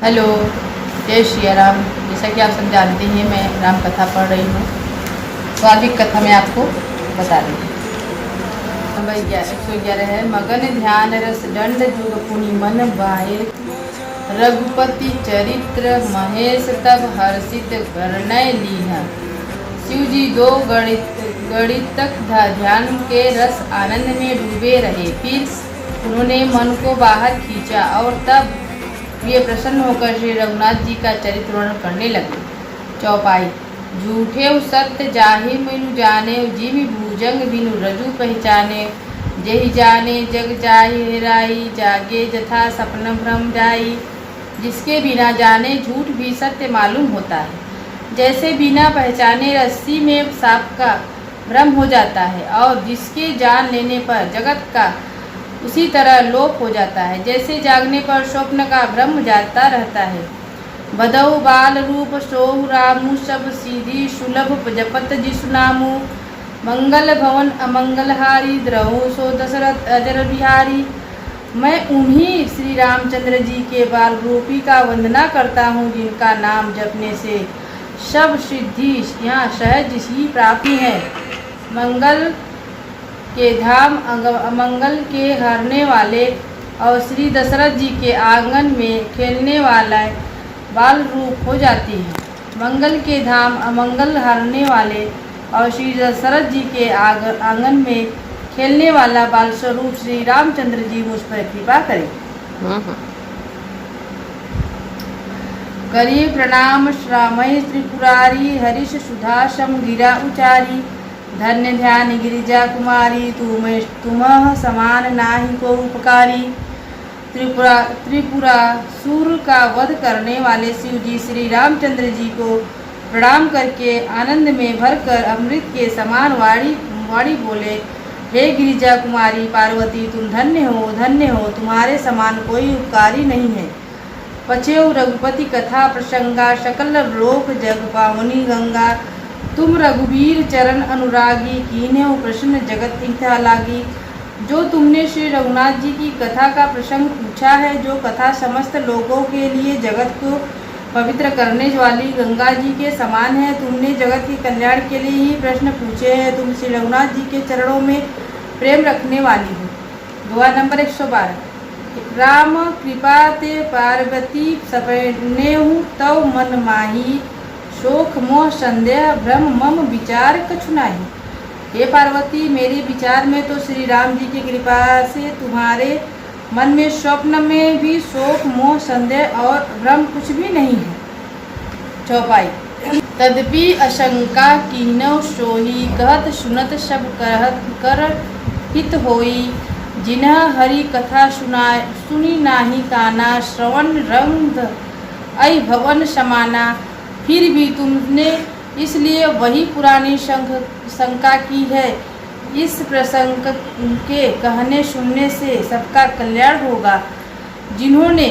Hello, जय श्री राम। जैसा कि आप सब जानते हैं, मैं राम कथा पढ़ रही हूँ। तो आज एक कथा मैं आपको बता रही हूँ। नंबर 111 है। मगन ध्यान रस दंड जुग पुनि मन बाहे, रघुपति चरित्र महेश तब हर्षित वर्णय लीहा। शिव जी दो गणित तक ध्यान के रस आनंद में डूबे रहे। फिर उन्होंने मन को बाहर खींचा और तब वे प्रसन्न होकर श्री रघुनाथ जी का चरित्र वर्णन करने लगे। चौपाई। झूठे सत्य जाहि मिनु जाने, जिमि भुजंग बिनु रजू पहचाने। जहि जाने जग जाहि हेराई, जागे जथा सपन भ्रम जाई। जिसके बिना जाने झूठ भी सत्य मालूम होता है, जैसे बिना पहचाने रस्सी में सांप का भ्रम हो जाता है, और जिसके जान लेने पर जगत का उसी तरह लोप हो जाता है, जैसे जागने पर स्वप्न का भ्रम जाता रहता है। बदऊ बाल रूप सोहु रामु, सब सीधी सुलभ जपत जिसु नामु। मंगल भवन अमंगलहारी, द्रहु सो दशरथ अजर बिहारी। मैं उन्हीं श्री रामचंद्र जी के बाल रूपी का वंदना करता हूँ, जिनका नाम जपने से सब सिद्धि यहाँ सहज ही प्राप्ति है। मंगल के धाम अमंगल के हरने वाले और श्री दशरथ जी के आंगन में खेलने वाला बाल रूप हो जाती है। मंगल के धाम अमंगल हरने वाले और श्री दशरथ जी के आंगन में खेलने वाला बाल स्वरूप श्री रामचंद्र जी मुझ पर कृपा करें। करी प्रणाम श्रामय त्रिपुरारी, हरीश सुधा सम गिरा उचारी। धन्य ध्यान गिरिजा कुमारी, तुम्ह समान नाहि को उपकारी। त्रिपुरा सूर का वध करने वाले शिव जी श्री रामचंद्र जी को प्रणाम करके आनंद में भरकर अमृत के समान वाणी बोले, हे गिरिजा कुमारी पार्वती, तुम धन्य हो, तुम्हारे समान कोई उपकारी नहीं है। पछेउ रघुपति कथा प्रसंगा, सकल लोक जग पावनी गंगा। तुम रघुवीर चरण अनुरागी, कीन्हु प्रश्न जगत इथा लागी। जो तुमने श्री रघुनाथ जी की कथा का प्रसंग पूछा है, जो कथा समस्त लोगों के लिए जगत को पवित्र करने वाली गंगा जी के समान है, तुमने जगत के कल्याण के लिए ही प्रश्न पूछे हैं। तुम श्री रघुनाथ जी के चरणों में प्रेम रखने वाली हो। दुआ नंबर 112। राम कृपा ते पार्वती सपनेहु, तव मन माही। शोक मोह संदेह भ्रम मम विचार कछु नाही। हे पार्वती, मेरे विचार में तो श्री राम जी की कृपा से तुम्हारे मन में स्वप्न में भी शोक मोह संदेह और भ्रम कुछ भी नहीं है। चौपाई। तदपि आशंका कीन्हु सोही, कहत सुनत सब कर हित होई। जिन्ह हरि कथा सुनी नाही काना, श्रवण रंग ऐ भवन समाना। फिर भी तुमने इसलिए वही पुरानी शंका की है। इस प्रसंग के कहने सुनने से सबका कल्याण होगा। जिन्होंने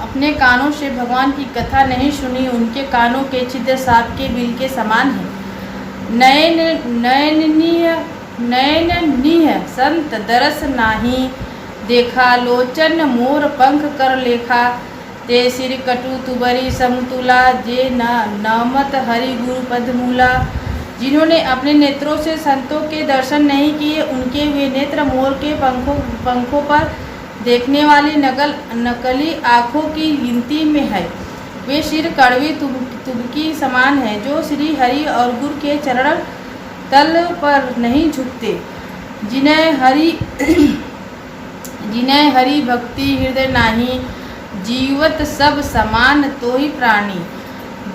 अपने कानों से भगवान की कथा नहीं सुनी, उनके कानों के छिद्र सांप के बिल के समान है। नयनीय संत दरस नाही देखा, लोचन मोर पंख कर लेखा। ते सिर कटु तुबरी समतुला, जे नामत हरि गुरु पद मूला। जिन्होंने अपने नेत्रों से संतों के दर्शन नहीं किए, उनके वे नेत्र मोर के पंखों पर देखने वाली नकली आँखों की गिनती में है। वे सिर कड़वी तुबकी समान है, जो श्री हरि और गुरु के चरण तल पर नहीं झुकते। जिन्हें हरि भक्ति हृदय नाही, जीवत सब समान तो ही प्राणी।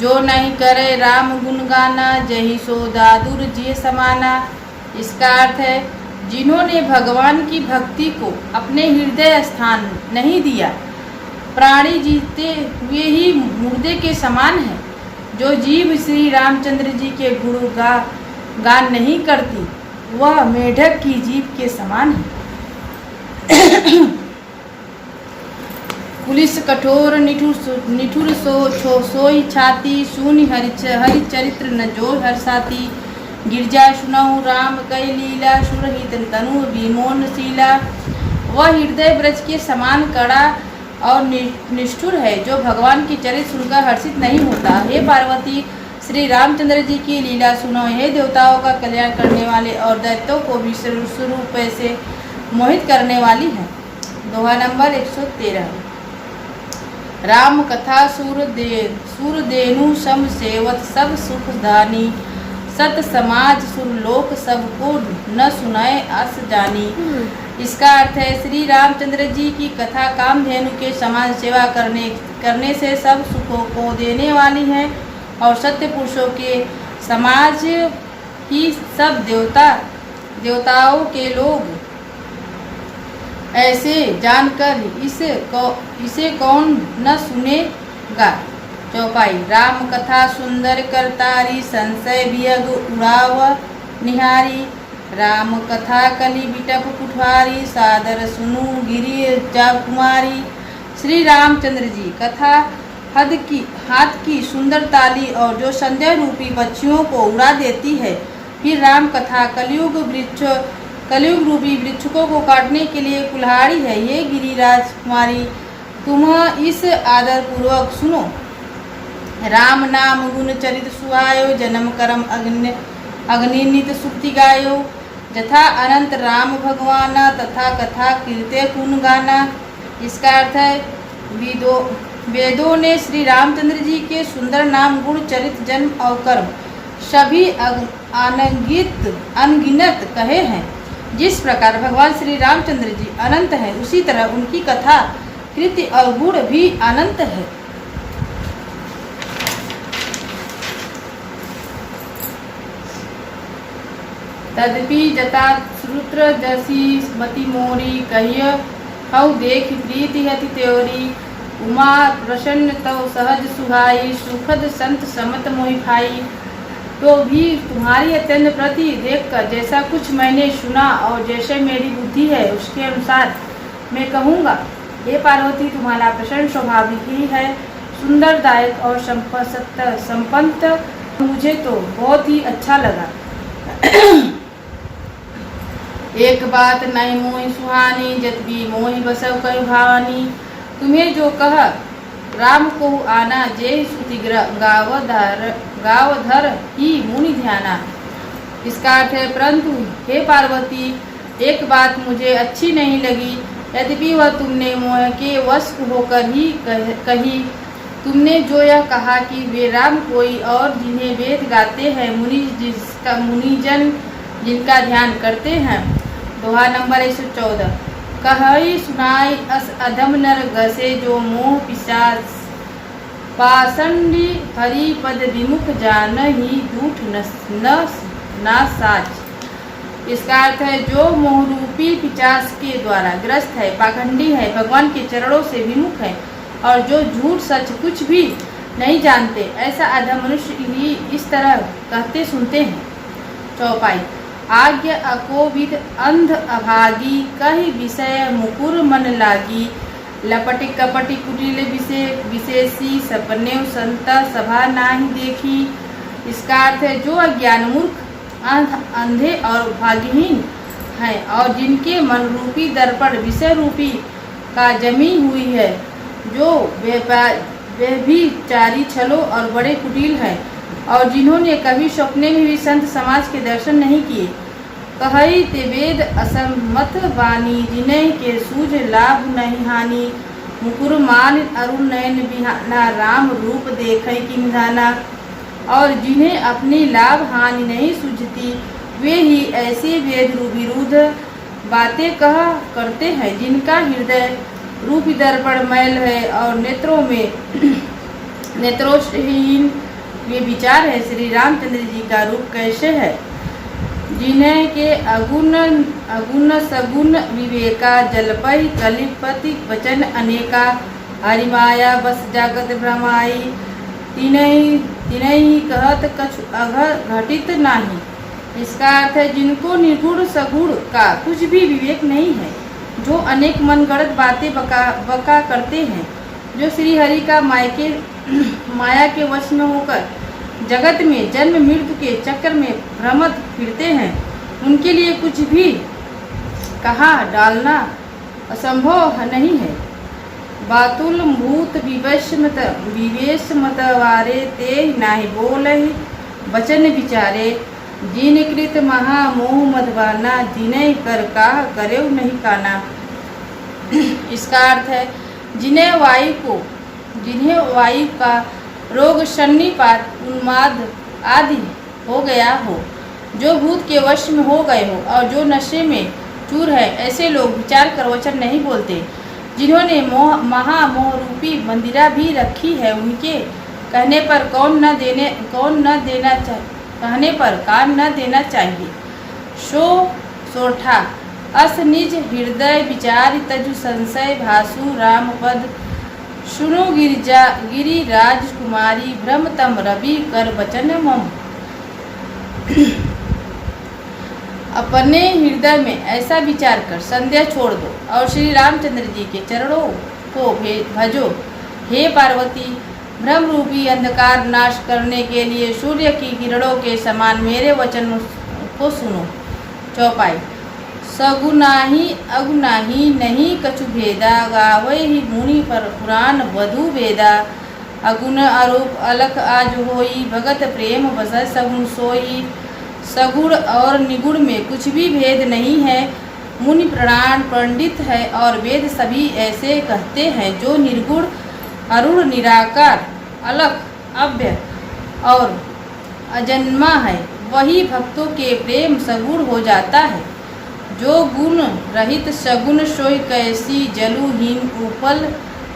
जो नहीं करे राम गुण गाना, जही सो दादुर जिय समाना। इसका अर्थ है, जिन्होंने भगवान की भक्ति को अपने हृदय स्थान नहीं दिया, प्राणी जीते हुए ही मुर्दे के समान है। जो जीव श्री रामचंद्र जी के गुण गान नहीं करती, वह मेढक की जीभ के समान है। पुलिस कठोर निठुर सोई छाती, सुनि हरि चरित्र न जो हर्षाती। गिरजा सुनहु राम कई लीला, सुरहित तनु विमोन शीला। वह हृदय ब्रज के समान कड़ा और निष्ठुर है, जो भगवान की चरित्र सुनकर हर्षित नहीं होता। हे पार्वती, श्री रामचंद्र जी की लीला सुनो। हे देवताओं का कल्याण करने वाले और दैत्यों को भी स्वरूप से मोहित करने वाली है। दोहा नंबर 113। राम कथा सूरदेनु सम सेवत सब सुख दानी, सत समाज सुरलोक सबको न सुनाए अस जानी। इसका अर्थ है, श्री रामचंद्र जी की कथा कामधेनु के समान सेवा करने से सब सुखों को देने वाली है और सत्य पुरुषों के समाज ही सब देवताओं के लोग ऐसे जानकर इसे कौन न सुनेगा। चौपाई। राम कथा सुंदर करतारी, संशय वियग उड़ाव निहारी। राम कथा कली बिटप कुठारी, सादर सुनु गिरी जा कुमारी। श्री रामचंद्र जी कथा हाथ की सुंदर ताली और जो संदेह रूपी बच्चियों को उड़ा देती है। फिर राम कथा कलयुग रूपी वृक्षकों को काटने के लिए कुल्हाड़ी है। ये गिरिराज कुमारी, तुम इस आदर पूर्वक सुनो। राम नाम गुण चरित सुहायो, जन्म कर्म अग्नि नित सुक्ति गायो। जथा अनंत राम भगवान तथा कथा कीर्ते कुन गाना। इसका अर्थ है, वेदों ने श्री रामचंद्र जी के सुंदर नाम गुण चरित जन्म और कर्म सभी अनगिनत कहे हैं। जिस प्रकार भगवान श्री रामचंद्र जी अनंत हैं, उसी तरह उनकी कथा कृति और गुण भी अनंत है। तदपि जता श्रुत्र जसी मति मोरी, कहिय हऊ देख प्रीति हति त्योरी। उमा प्रसन्न तव सहज सुहाई, सुखद संत समत मोहि भाई। तो भी तुम्हारी अत्यंत प्रति देखकर जैसा कुछ मैंने सुना और जैसे मेरी बुद्धि है उसके अनुसार मैं कहूँगा। हे पार्वती, तुम्हारा प्रसन्न स्वभाव ही है, सुंदरदायक और संपन्न मुझे तो बहुत ही अच्छा लगा। एक बात नहीं मोहि सुहानी, जत भी मोहि बसव कहि भावानी। तुम्हें जो कह राम को आना, जे श्रुति गावधर ही मुनि ध्याना। इसका अर्थ है, परंतु हे पार्वती, एक बात मुझे अच्छी नहीं लगी, यद्यपि वह तुमने मोह के वश होकर ही कही। तुमने जो यह कहा कि वे राम कोई और जिन्हें वेद गाते हैं, मुनिजन जिनका ध्यान करते हैं। दोहा नंबर 114। कहि सुनाई अस अधम नर गसे, जो मोह पिशाच पाषंडी हरि पद विमुख जान ही दूठ न साच। इसका अर्थ है, जो मोहरूपी पिशाच के द्वारा ग्रस्त है, पाखंडी है, भगवान के चरणों से विमुख है और जो झूठ सच कुछ भी नहीं जानते, ऐसा अधम मनुष्य ही इस तरह कहते सुनते हैं। चौपाई। आज्ञा अकोविद अंध अभागी, कही विषय मुकुर मन लागी। लपटी कपटी कुटिल विशेषी, सपने संता सभा नाही देखी। इसका अर्थ है, जो अज्ञान मूर्ख अंधे और भाग्यहीन हैं और जिनके मन रूपी दर्पण विषय रूपी का जमी हुई है, जो वे भी चारी छलों और बड़े कुटिल हैं और जिन्होंने कभी सपने में भी संत समाज के दर्शन नहीं किए। कहई ते वेद असम्मत वाणी, जिन्हें के सूझ लाभ नहीं हानि। मुकुर मान अरुण नयन बिहाना, राम रूप देखई की निधाना। और जिन्हें अपनी लाभ हानि नहीं सूझती, वे ही ऐसे वेद विरुद्ध बातें कहा करते हैं, जिनका हृदय रूपी दर्पण मैल है और नेत्रोहीन वे विचार है। श्री रामचंद्र जी का रूप कैसे है, जिन्हें के अगुण सगुण विवेका, जलपई कलिपति वचन अनेका। हरिमाया बस जागत भ्रमाई, तिनहि कहत कछु अघ घटित नाही। इसका अर्थ है, जिनको निर्गुण सगुण का कुछ भी विवेक नहीं है, जो अनेक मनगढ़ंत बातें बका करते हैं, जो श्री हरि का माया के वश में होकर जगत में जन्म मृत्यु के चक्कर में भ्रमत फिरते हैं, उनके लिए कुछ भी कहा डालना असंभव नहीं है। बातुल भूत विवेश मतवारे ते नाही बोलहि वचन विचारे जिन कृत महामोह मधवाना जिन्हें कर का करेव नहीं काना। इसका अर्थ है जिन्हें वायु का रोग शनिपात उन्माद आदि हो गया हो, जो भूत के वश में हो गए हो और जो नशे में चूर है, ऐसे लोग विचार कर वचन नहीं बोलते। जिन्होंने महामोह रूपी मंदिरा भी रखी है, उनके कहने पर कान न देना चाहिए। सोठा अस निज हृदय विचार तजु संशय भासु राम पद सुनो गिरिराज कुमारी भ्रम तम रवि कर वचन मम। अपने हृदय में ऐसा विचार कर संदेह छोड़ दो और श्री रामचंद्र जी के चरणों को भजो। हे पार्वती, भ्रम रूपी अंधकार नाश करने के लिए सूर्य की किरणों के समान मेरे वचन को सुनो। चौपाई सगुनाही अगुनाही नहीं कछु भेदा गावे ही मुनि पर पुराण वधु वेदा। अगुण आरोप अलख आज होई भगत प्रेम बस सगुण सोई। सगुण और निगुण में कुछ भी भेद नहीं है। मुनि प्राण पंडित है और वेद सभी ऐसे कहते हैं। जो निर्गुण अरुण निराकार अलख अव्य और अजन्मा है, वही भक्तों के प्रेम सगुण हो जाता है। जो गुण रहित सगुण सोई कैसी जलुहीन उपल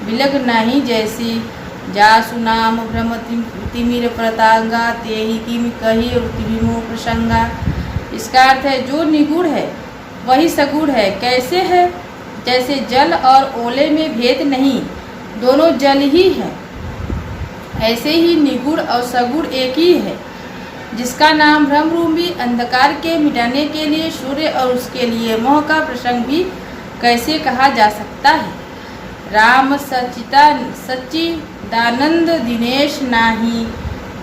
बिलग नहीं जैसी। जासु नाम भ्रम तिमिर प्रतांगा तेहि किम कही विमो प्रसंगा। इसका अर्थ है जो निगुण है वही सगुण है। कैसे है? जैसे जल और ओले में भेद नहीं, दोनों जल ही है, ऐसे ही निगुण और सगुण एक ही है। जिसका नाम भ्रम रूपी अंधकार के मिटाने के लिए सूर्य और उसके लिए मोह का प्रसंग भी कैसे कहा जा सकता है। राम सच्चिदानंद दिनेश नाही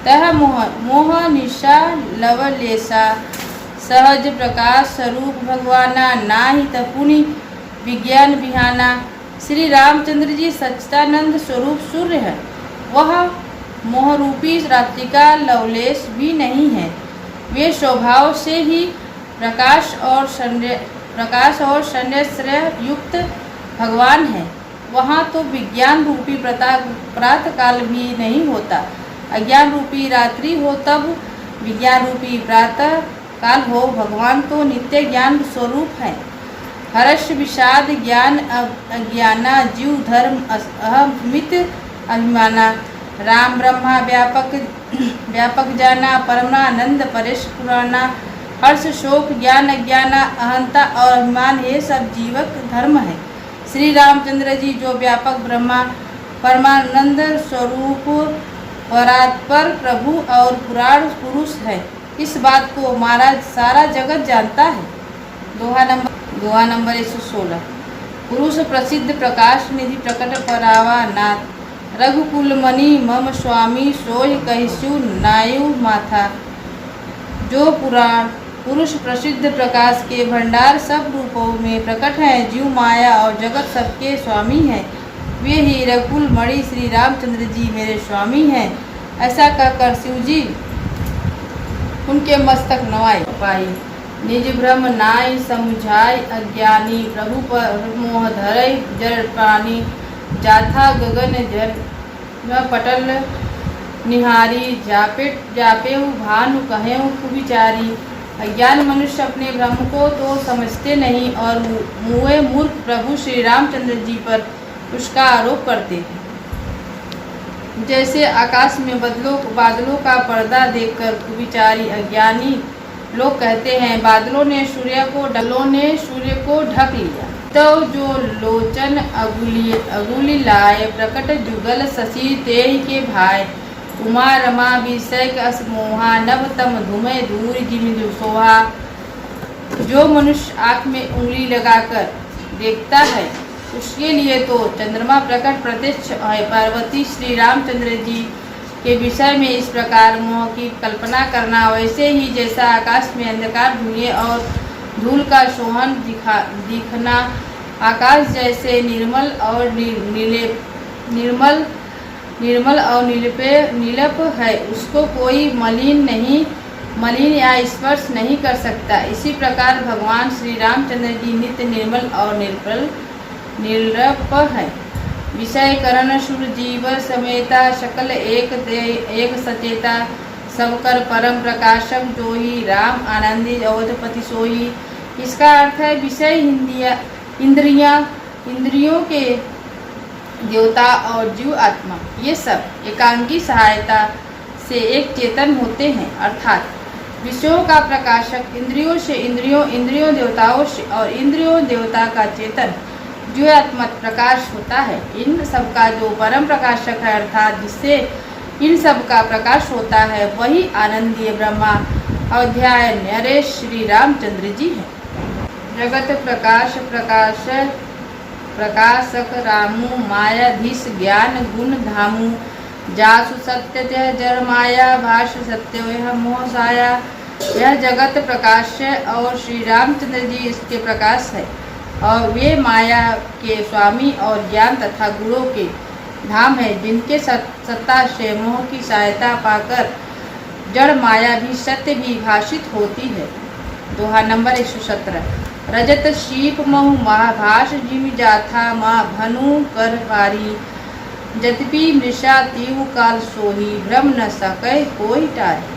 तह मोह निशा लवलेसा। सहज प्रकाश स्वरूप भगवाना नाही तपुनि विज्ञान बिहाना। श्री रामचंद्र जी सच्चिदानंद स्वरूप सूर्य है, वह मोहरूपी रात्रि का लवलेश भी नहीं है। वे स्वभाव से ही प्रकाश और संश्रय युक्त भगवान है। वहाँ तो विज्ञान रूपी प्रातः काल भी नहीं होता। अज्ञान रूपी रात्रि हो तब विज्ञान रूपी प्रातः काल हो। भगवान तो नित्य ज्ञान स्वरूप है। हर्ष विषाद ज्ञान अज्ञाना जीव धर्म अहमित अभिमाना। राम ब्रह्मा व्यापक जाना परमानंद परेश पुराना। हर्ष शोक ज्ञान अज्ञाना अहंता और अभिमान ये सब जीवक धर्म है। श्री रामचंद्र जी जो व्यापक ब्रह्मा परमानंद स्वरूप परात्पर प्रभु और पुराण पुरुष है, इस बात को महाराज सारा जगत जानता है। दोहा नंबर 116। पुरुष प्रसिद्ध प्रकाश निधि प्रकट परावा नाथ। रघुकुल मणि मम स्वामी सोय कहिसु नायु माथा। जो पुरुष प्रसिद्ध प्रकाश के भंडार सब रूपों में प्रकट हैं, जीव माया और जगत सबके स्वामी हैं, वे ही रघुकुल मणि श्री रामचंद्र जी मेरे स्वामी हैं। ऐसा कहकर शिव जी उनके मस्तक नवाए। पाई निज भ्रम नाय समुझाय अज्ञानी। प्रभु पर मोह धरय जड़ प्राणी। जाथा गगन जल पटल निहारी। जापेहु भानु कहेहु कुविचारी। अज्ञान मनुष्य अपने भ्रम को तो समझते नहीं और मुए मूर्ख प्रभु श्री रामचंद्र जी पर उसका आरोप करते हैं। जैसे आकाश में बादलों का पर्दा देखकर कुविचारी अज्ञानी लोग कहते हैं, बादलों ने सूर्य को ढक लिया। तो जो लोचन अगुली लाए प्रकट जुगल शशि तेहि के भाई। उमा रमा विषय अस मोहा नभ तम धुमे दूर जिमि सोहा। जो मनुष्य आँख में उंगली लगाकर देखता है, उसके लिए तो चंद्रमा प्रकट प्रत्यक्ष है। पार्वती श्री रामचंद्र जी के विषय में इस प्रकार मोह की कल्पना करना वैसे ही जैसा आकाश में अंधकार धुएं और धूल का सोहन दिखना आकाश जैसे निर्मल और नीलप है, उसको कोई मलिन या स्पर्श नहीं कर सकता। इसी प्रकार भगवान श्री रामचंद्र जी नित्य निर्मल और निर्लप है। विषय करण सुर जीव समेता, सकल एक सचेता, सबकर परम प्रकाशक जोही, राम आनंदी अवधपति सोही। इसका अर्थ है विषय इंद्रियों के देवता और जीव आत्मा, ये सब एकांगी सहायता से एक चेतन होते हैं, अर्थात विषयों का प्रकाशक इंद्रियों देवताओं से और इंद्रियों देवता का चेतन जीवात्मक प्रकाश होता है। इन सब का जो परम प्रकाशक है, अर्थात जिससे इन सब का प्रकाश होता है, वही आनंदीय ब्रह्मा अध्याय नरेश श्री रामचंद्र जी है। जगत प्रकाशक रामू, मायाधीश ज्ञान गुण धामू, जासु सत्य जर माया, भाष सत्य वह मोह साया। यह जगत प्रकाश है और श्री रामचंद्र जी इसके प्रकाश है, और वे माया के स्वामी और ज्ञान तथा गुणों के धाम है, जिनके सत्ता से मोह की सहायता पाकर जड़ माया भी सत्य भी भाषित होती है। दोहा नंबर 117। रजत शीप महु महाभाष जिमि जाथा, माँ भनु कर पारी, जतपि मृषा तीव काल सोही, भ्रम न सकै कोई टारी।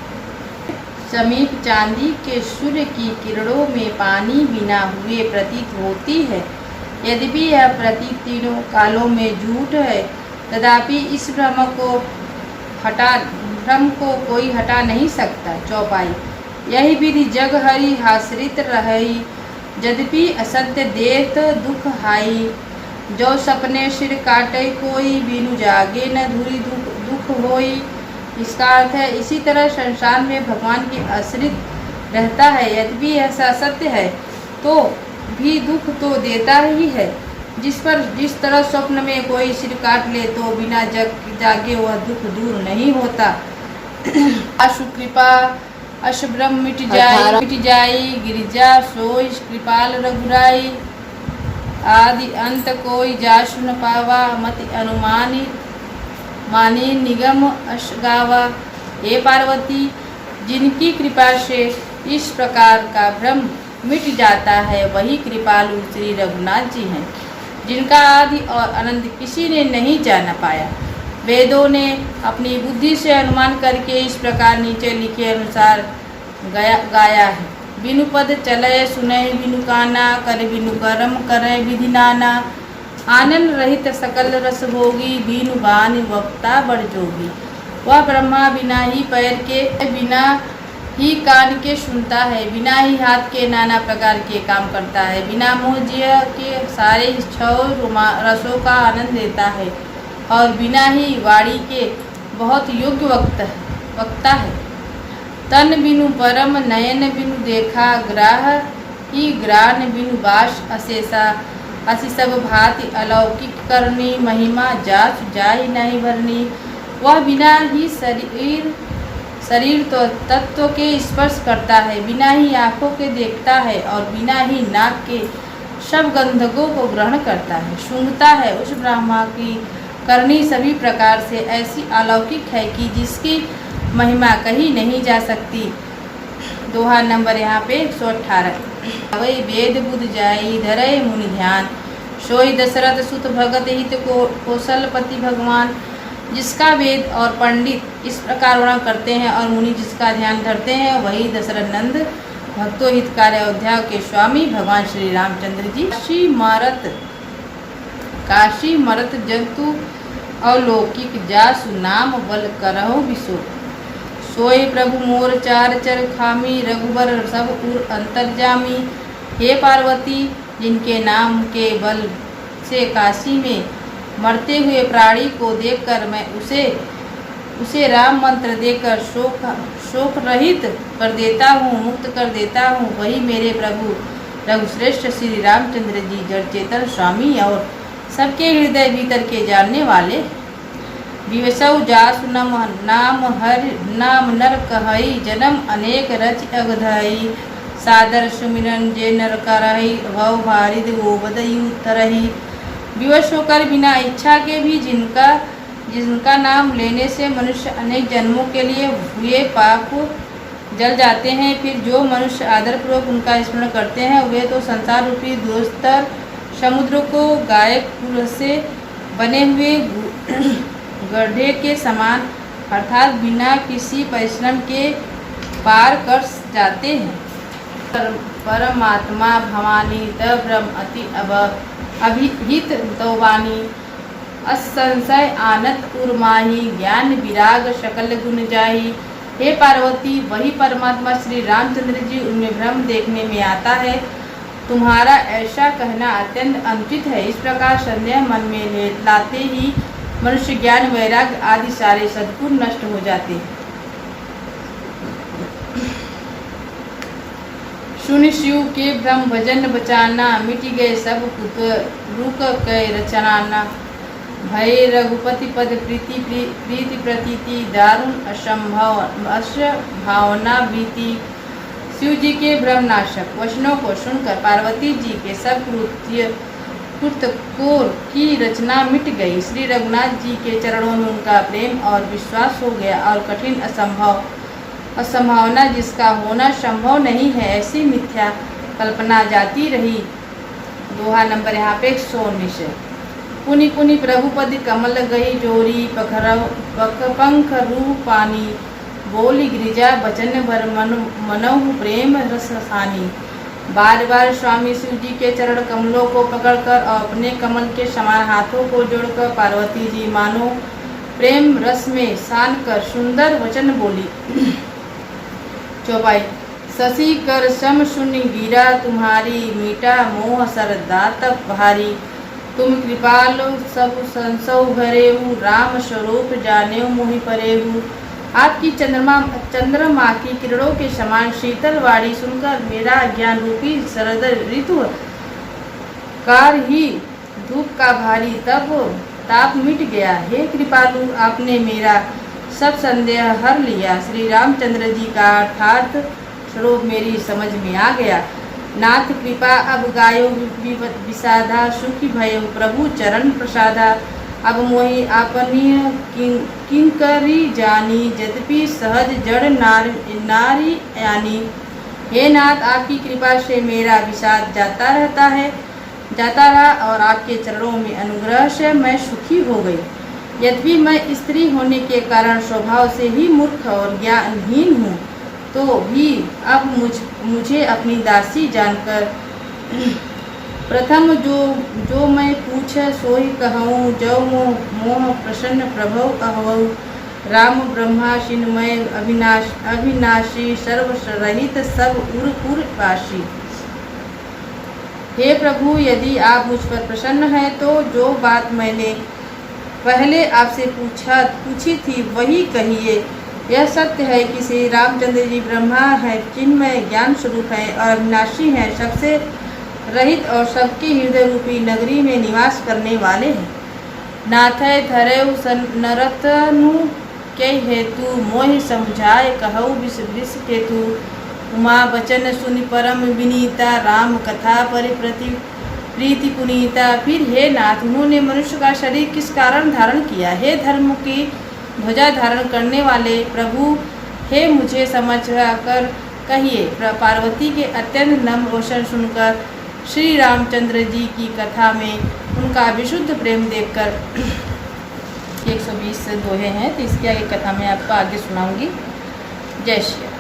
समीप चांदी के सूर्य की किरणों में पानी बिना हुए प्रतीत होती है, यद्यपि यह प्रतीत तीनों कालों में झूठ है, तथापि इस भ्रम को कोई हटा नहीं सकता। चौपाई। यही विधि जग हरि हाश्रित रही, यद्यपि असत्य देत दुख हाई, जो सपने सिर काटे कोई, बिनु जागे न धुरी दुख होई। इसका अर्थ है इसी तरह संसार में भगवान के आश्रित रहता है, यद्यपि ऐसा सत्य है तो भी दुख तो देता ही है। जिस तरह स्वप्न में कोई सिर काट ले तो बिना जागे वह दुख दूर नहीं होता। आशु कृपा अशुभ्रम मिट जाई, गिरिजा सोई कृपाल रघुराई। आदि अंत कोई जासु न पावा, मति मानी निगम अश गावा। हे पार्वती, जिनकी कृपा से इस प्रकार का भ्रम मिट जाता है, वही कृपालु श्री रघुनाथ जी हैं, जिनका आदि और अनंत किसी ने नहीं जान पाया। वेदों ने अपनी बुद्धि से अनुमान करके इस प्रकार नीचे लिखे अनुसार गाया है। बिनु पद चले सुने बिनु काना, करे बिनु कर्म करे विधि नाना। आनंद रहित सकल रस भोगी, बिनु बानी वक्ता बड़ जोगी। वह ब्रह्मा बिना ही पैर के, बिना ही कान के सुनता है, बिना ही हाथ के नाना प्रकार के काम करता है, बिना मोह जिया के सारे छह रसों का आनंद लेता है, और बिना ही वाणी के बहुत योग्य वक्ता है। तन बिनु परम नयन बिनु देखा, ग्राह ही ग्रान बिनु बास अशेषा। असी सब भांति अलौकिक करनी, महिमा जाच जाहि नहीं भरनी। वह बिना ही शरीर तो तत्व के स्पर्श करता है, बिना ही आँखों के देखता है, और बिना ही नाक के सब गंधकों को ग्रहण करता है। सूंघता है उस ब्रह्मा की करनी सभी प्रकार से ऐसी अलौकिक है कि जिसकी महिमा कही नहीं जा सकती। दोहा नंबर यहाँ पे 118। वही वेद बुध जाई धरय मुनि ध्यान, सोई दशरथ सुत भगत हित को कौशलपति भगवान। जिसका वेद और पंडित इस प्रकार वर्णन करते हैं और मुनि जिसका ध्यान धरते हैं, वही दशरथ नंद भक्तों हितकारी अयोध्या के स्वामी भगवान श्री रामचंद्र जी। काशी मरत जंतु अलौकिक, जासु नाम बल करहु विशो। सोए प्रभु मोर चार चर खामी, रघुबर सब उर अंतर्जामी। हे पार्वती, जिनके नाम के बल से काशी में मरते हुए प्राणी को देखकर मैं उसे राम मंत्र देकर शोक रहित कर देता हूँ, मुक्त कर देता हूँ, वही मेरे प्रभु रघुश्रेष्ठ श्री रामचंद्र जी जड़ चेतन स्वामी और सबके हृदय भीतर के जानने वाले। विवसौ जासु नाम हर नाम नर कहई, जन्म अनेक रच अगधई। सादर सुमिरन जे नर करहि, भव भारिद वो बदयु तरहि। विवश होकर बिना इच्छा के भी जिनका नाम लेने से मनुष्य अनेक जन्मों के लिए हुए पाप जल जाते हैं, फिर जो मनुष्य आदरपूर्वक उनका स्मरण करते हैं वे तो संसार रूपी दुस्तर समुद्र को गायक पुर से बने हुए गड्ढे के समान अर्थात बिना किसी परिश्रम के पार कर जाते हैं। परमात्मा भवानी त ब्रह्म अति अभिहित तोवानी, असंशय आनत उर्माही, ज्ञान विराग सकल गुण जाही। हे पार्वती, वही परमात्मा श्री रामचंद्र जी उनमें भ्रम देखने में आता है। तुम्हारा ऐसा कहना अत्यंत अनुचित है। इस प्रकार संदेह मन में लाते ही मनुष्य ज्ञान वैराग्य आदि सारे सद्गुण नष्ट हो जाते हैं। सुन शिव के भ्रम भजन बचाना, मिट गए सब कुत रुक कै रचनाना। भय रघुपति पद प्रीति प्रतीति, दारुण असंभावना बीती। शिव जी के भ्रमनाशक वचनों को सुनकर पार्वती जी के सब कृतकोर की रचना मिट गई। श्री रघुनाथ जी के चरणों में उनका प्रेम और विश्वास हो गया और कठिन असंभावना जिसका होना संभव नहीं है ऐसी मिथ्या कल्पना जाती रही। दोहा नंबर यहाँ पे 119 है। पुनि पुनि प्रभुपद कमल गई जोरी, पंख रू पानी। बोली गिरिजा बचन भर मनहु प्रेम रसानी। बार बार स्वामी शिव जी के चरण कमलों को पकड़कर और अपने कमल के समान हाथों को जोड़कर पार्वती जी मानो प्रेम रस में सान कर सुंदर वचन बोली। चौपाई। शशि कर सम सुनि गिरा तुम्हारी, मीठा मोह सरदात भारी। तुम कृपालु सब संसौ भरेहु, राम स्वरूप जानेऊ मोहि परेहु। आपकी चंद्रमा की किरणों के समान शीतल वाणी सुनकर मेरा ज्ञान रूपी शरद ऋतु कार ही धूप का भारी तब ताप मिट गया। हे कृपालु, आपने मेरा सब संदेह हर लिया। श्री रामचंद्र जी का अर्थात स्वरूप मेरी समझ में आ गया। नाथ कृपा अब गायो विषादा, सुखी भयो प्रभु चरण प्रसादा। अब मोहि आपनी किंकरी जानी, यद्यपि सहज जड़ नारी यानी। हे नाथ, आपकी कृपा से मेरा विषाद जाता रहा और आपके चरणों में अनुग्रह से मैं सुखी हो गई। यद्यपि मैं स्त्री होने के कारण स्वभाव से ही मूर्ख और ज्ञानहीन हूँ, तो भी अब मुझे अपनी दासी जानकर प्रथम जो मैं पूछे सोई कहूँ। जो मोह प्रसन्न प्रभव कहूँ। राम ब्रह्मा चिन्मय अविनाशी, सर्वरहित सब उर पाशी। हे प्रभु, यदि आप मुझ पर प्रसन्न हैं तो जो बात मैंने पहले आपसे पूछी थी वही कहिए। यह सत्य है कि श्री रामचंद्र जी ब्रह्मा है, चिन्मय ज्ञान स्वरूप है और अविनाशी हैं, सबसे रहित और सबके हृदय रूपी नगरी में निवास करने वाले हैं। नाथय धरेउ नरतनु के हेतु, मोहि समझाए कहु विष केतु। उमा बचन सुनि परम विनीता, राम कथा परिप्रति प्रीति पुनीता। फिर हे नाथ, उन्होंने मनुष्य का शरीर किस कारण धारण किया। हे धर्म की ध्वजा धारण करने वाले प्रभु, हे मुझे समझ कर कहिए। पार्वती के अत्यंत नम्र वचन सुनकर श्री रामचंद्र जी की कथा में उनका विशुद्ध प्रेम देखकर 120 दोहे हैं, तो इसकी आगे कथा मैं आपको आगे सुनाऊंगी। जय श्री राम।